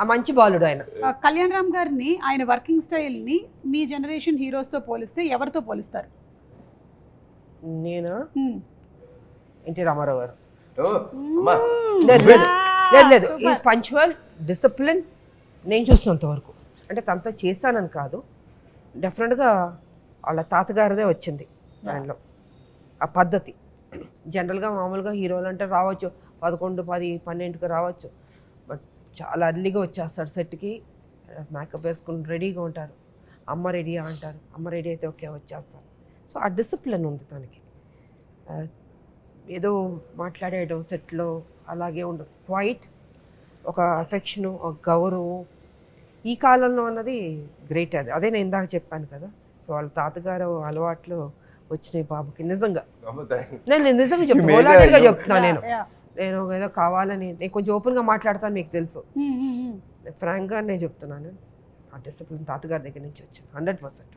ఆ మంచి బాలుడు ఆయన. కళ్యాణ్ రామ్ గారిని ఆయన వర్కింగ్ స్టైల్ ని మీ జనరేషన్ హీరోస్ తో పోలిస్తే ఎవరితో పోలిస్తారు? నేను ఎన్టీ రామారావు గారు. అమ్మా లేదు ఈజ్ పంచువల్, డిసిప్లిన్. నేను చూసినంత వరకు, అంటే తనతో చేశానని కాదు, డెఫినెట్గా వాళ్ళ తాతగారిదే వచ్చింది దానిలో ఆ పద్ధతి. జనరల్గా మామూలుగా హీరోలు అంటే రావచ్చు 11, 10, 12కి రావచ్చు, బట్ చాలా అర్లీగా వచ్చేస్తాడు సెట్కి, మేకప్ వేసుకుని రెడీగా ఉంటారు. అమ్మ రెడీ అంటారు, అమ్మ రెడీ అయితే ఓకే వచ్చేస్తారు. సో ఆ డిసిప్లిన్ ఉంది తనకి. ఏదో మాట్లాడేయడం సెట్లో అలాగే ఉండదు, క్వైట్, ఒక అఫెక్షను, ఒక గౌరవం. ఈ కాలంలో అన్నది గ్రేట్. అదే నేను ఇందాక చెప్పాను కదా. సో వాళ్ళ తాతగారు అలవాట్లు వచ్చినాయి బాబుకి. నిజంగా నేను నిజంగా చెప్తాను, చెప్తున్నాను. నేను ఏదో కావాలని, నేను కొంచెం ఓపెన్గా మాట్లాడతాను, మీకు తెలుసు. ఫ్రాంక్గా నేను చెప్తున్నాను, ఆ డిసిప్లిన్ తాతగారి దగ్గర నుంచి వచ్చింది 100%.